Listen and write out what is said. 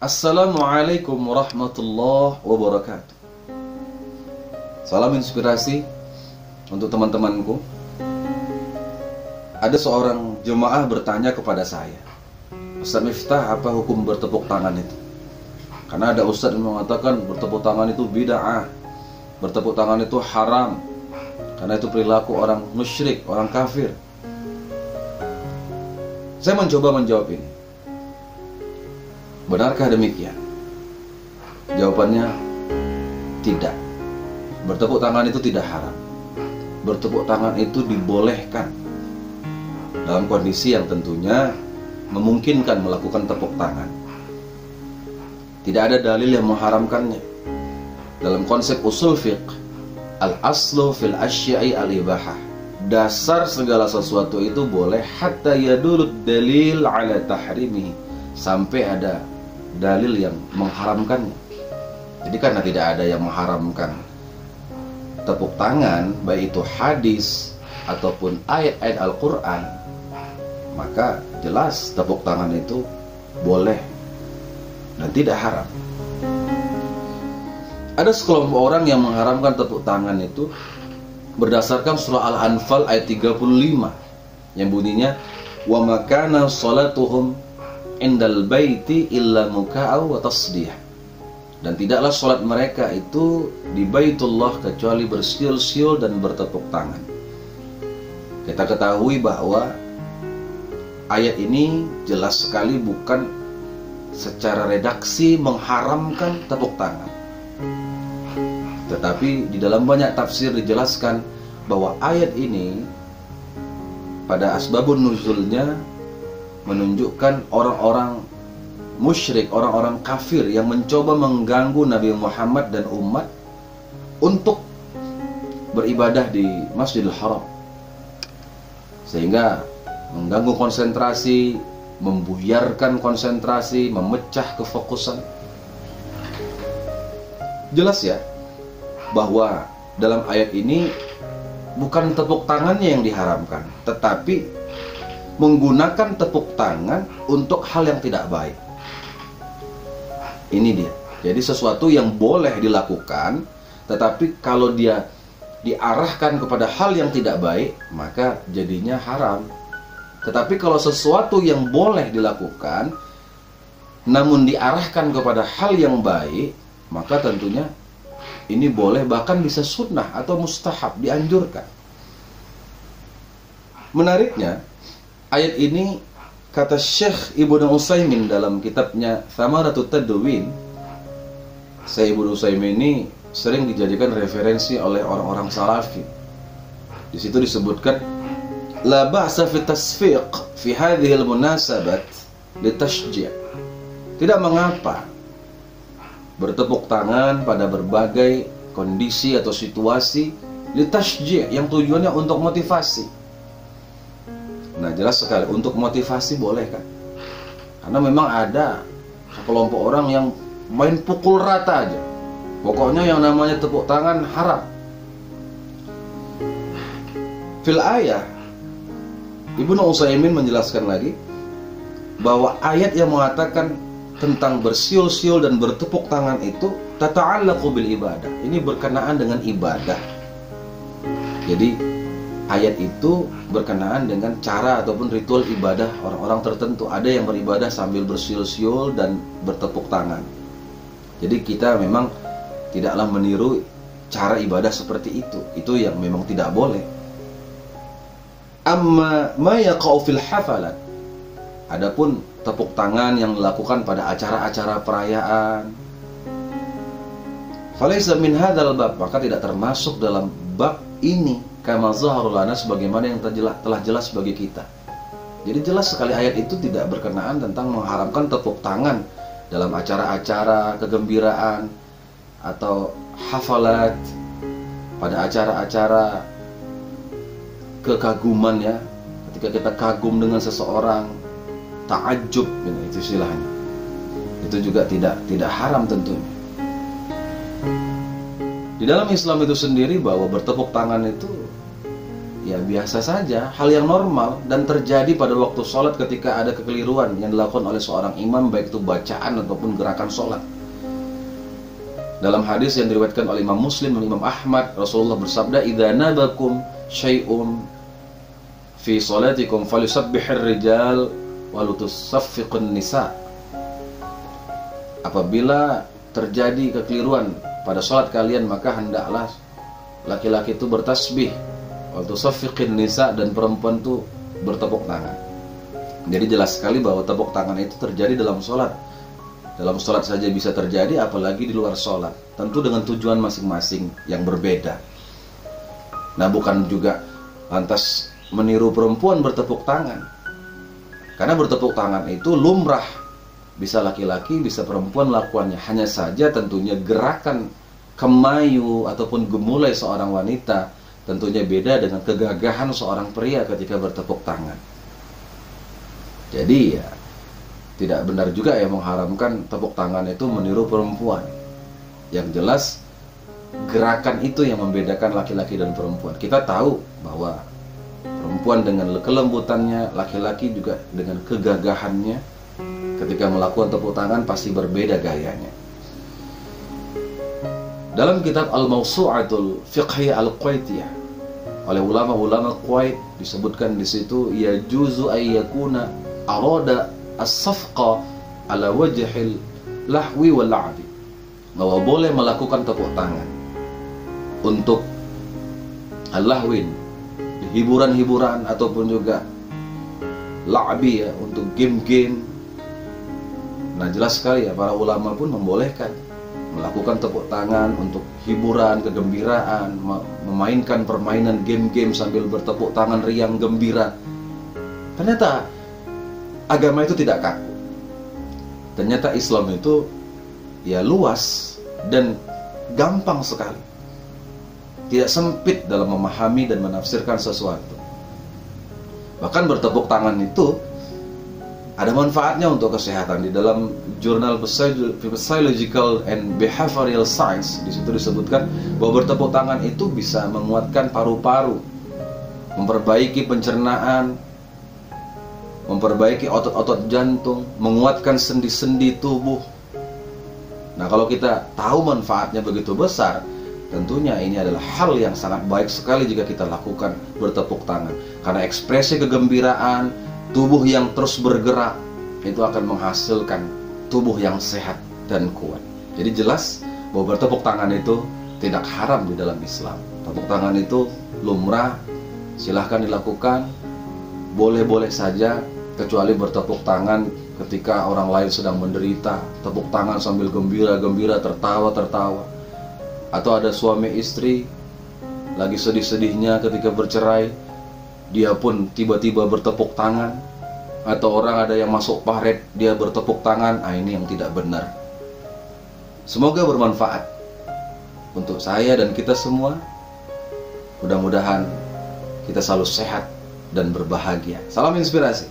Assalamualaikum warahmatullahi wabarakatuh. Salam inspirasi untuk teman-temanku. Ada seorang jemaah bertanya kepada saya, Ustaz Miftah, apa hukum bertepuk tangan itu? Karena ada ustaz yang mengatakan bertepuk tangan itu bid'ah, bertepuk tangan itu haram, karena itu perilaku orang musyrik, orang kafir. Saya mencoba menjawab ini. Benarkah demikian? Jawabannya tidak. Bertepuk tangan itu tidak haram. Bertepuk tangan itu dibolehkan dalam kondisi yang tentunya memungkinkan melakukan tepuk tangan. Tidak ada dalil yang mengharamkannya. Dalam konsep usul fiqh, al-aslu fil asya'i al-ibahah. Dasar segala sesuatu itu boleh hatta yadulud dalil ala tahrimihi, sampai ada dalil yang mengharamkannya. Jadi karena tidak ada yang mengharamkan tepuk tangan, baik itu hadis ataupun ayat-ayat Al-Quran, maka jelas tepuk tangan itu boleh dan tidak haram. Ada sekelompok orang yang mengharamkan tepuk tangan itu berdasarkan surah Al-Anfal ayat 35 yang bunyinya, wa makana salatuhum indal baiti illa muka'aw wa tasdiyah. Dan tidaklah sholat mereka itu di Baitullah kecuali bersiul-siul dan bertepuk tangan. Kita ketahui bahwa ayat ini jelas sekali bukan secara redaksi mengharamkan tepuk tangan, tetapi di dalam banyak tafsir dijelaskan bahwa ayat ini pada asbabun nuzulnya menunjukkan orang-orang musyrik, orang-orang kafir yang mencoba mengganggu Nabi Muhammad dan umat untuk beribadah di Masjidil Haram, sehingga mengganggu konsentrasi, membuyarkan konsentrasi, memecah kefokusan. Jelas ya bahwa dalam ayat ini bukan tepuk tangannya yang diharamkan, tetapi menggunakan tepuk tangan untuk hal yang tidak baik. Ini dia. Jadi sesuatu yang boleh dilakukan, tetapi kalau dia diarahkan kepada hal yang tidak baik, maka jadinya haram. Tetapi kalau sesuatu yang boleh dilakukan namun diarahkan kepada hal yang baik, maka tentunya ini boleh, bahkan bisa sunnah atau mustahab, dianjurkan. Menariknya, ayat ini, kata Syekh Ibnu Utsaimin dalam kitabnya Thamaratul Tadwin, Syekh Ibnu Utsaimin ini sering dijadikan referensi oleh orang-orang salafi. Di situ disebutkan, la ba'sa fi tasfiq fi hadhihi al-munasabat li tashji'. Tidak mengapa bertepuk tangan pada berbagai kondisi atau situasi li tashji', yang tujuannya untuk motivasi. Nah, jelas sekali untuk motivasi boleh kan? Karena memang ada sekelompok orang yang main pukul rata aja. Pokoknya yang namanya tepuk tangan haram. Fil ayah, Ibnu Utsaimin menjelaskan lagi bahwa ayat yang mengatakan tentang bersiul-siul dan bertepuk tangan itu tata'allaqu bil ibadah. Ini berkenaan dengan ibadah. Jadi ayat itu berkenaan dengan cara ataupun ritual ibadah orang-orang tertentu. Ada yang beribadah sambil bersiul-siul dan bertepuk tangan. Jadi kita memang tidaklah meniru cara ibadah seperti itu. Itu yang memang tidak boleh. Amma ma yaqa'u fil hafalat. Adapun tepuk tangan yang dilakukan pada acara-acara perayaan, falaysa min hadzal bab, maka tidak termasuk dalam bab ini. Kama zaharul lana, sebagaimana yang telah jelas bagi kita. Jadi jelas sekali ayat itu tidak berkenaan tentang mengharamkan tepuk tangan dalam acara-acara kegembiraan atau hafalat, pada acara-acara kekaguman ya. Ketika kita kagum dengan seseorang, ta'ajub, itu istilahnya. Itu juga tidak haram tentunya. Di dalam Islam itu sendiri bahwa bertepuk tangan itu ya biasa saja, hal yang normal dan terjadi pada waktu sholat ketika ada kekeliruan yang dilakukan oleh seorang imam, baik itu bacaan ataupun gerakan sholat. Dalam hadis yang diriwayatkan oleh Imam Muslim dan Imam Ahmad, Rasulullah bersabda, "Idza nabakum syai'un fi sholatikum falyusabbihir rijal walutusaffiqun nisa." Apabila terjadi kekeliruan pada sholat kalian, maka hendaklah laki-laki itu bertasbih, walutusaffiqun nisa, dan perempuan itu bertepuk tangan. Jadi jelas sekali bahwa tepuk tangan itu terjadi dalam sholat. Dalam sholat saja bisa terjadi, apalagi di luar sholat. Tentu dengan tujuan masing-masing yang berbeda. Nah, bukan juga lantas meniru perempuan bertepuk tangan. Karena bertepuk tangan itu lumrah. Bisa laki-laki, bisa perempuan melakukannya. Hanya saja tentunya gerakan kemayu ataupun gemulai seorang wanita tentunya beda dengan kegagahan seorang pria ketika bertepuk tangan. Jadi ya, tidak benar juga ya mengharamkan tepuk tangan itu meniru perempuan. Yang jelas gerakan itu yang membedakan laki-laki dan perempuan. Kita tahu bahwa perempuan dengan kelembutannya, laki-laki juga dengan kegagahannya, ketika melakukan tepuk tangan pasti berbeda gayanya. Dalam kitab Al-Mawsu'atul Fiqhiyah Al-Quwaitiyah oleh ulama-ulama Kuwait disebutkan di situ, yajuzu ayyakuna arada as-safqa ala wajhil lahwi wal la'bi, bahwa boleh melakukan tepuk tangan untuk al-lahwin, hiburan-hiburan, ataupun juga la'bi ya, untuk game-game. Nah, jelas sekali ya, para ulama pun membolehkan melakukan tepuk tangan untuk hiburan, kegembiraan, memainkan permainan game-game sambil bertepuk tangan riang gembira. Ternyata agama itu tidak kaku. Ternyata Islam itu ya luas dan gampang sekali. Tidak sempit dalam memahami dan menafsirkan sesuatu. Bahkan bertepuk tangan itu ada manfaatnya untuk kesehatan. Di dalam jurnal Physiological and Behavioral Science, di situ disebutkan bahwa bertepuk tangan itu bisa menguatkan paru-paru, memperbaiki pencernaan, memperbaiki otot-otot jantung, menguatkan sendi-sendi tubuh. Nah, kalau kita tahu manfaatnya begitu besar, tentunya ini adalah hal yang sangat baik sekali jika kita lakukan bertepuk tangan. Karena ekspresi kegembiraan, tubuh yang terus bergerak, itu akan menghasilkan tubuh yang sehat dan kuat. Jadi jelas bahwa bertepuk tangan itu tidak haram di dalam Islam. Tepuk tangan itu lumrah, silahkan dilakukan, boleh-boleh saja, kecuali bertepuk tangan ketika orang lain sedang menderita, tepuk tangan sambil gembira-gembira, tertawa-tertawa. Atau ada suami istri lagi sedih-sedihnya ketika bercerai, dia pun tiba-tiba bertepuk tangan. Atau orang ada yang masuk paret, dia bertepuk tangan. Ini yang tidak benar. Semoga bermanfaat untuk saya dan kita semua. Mudah-mudahan kita selalu sehat dan berbahagia. Salam inspirasi.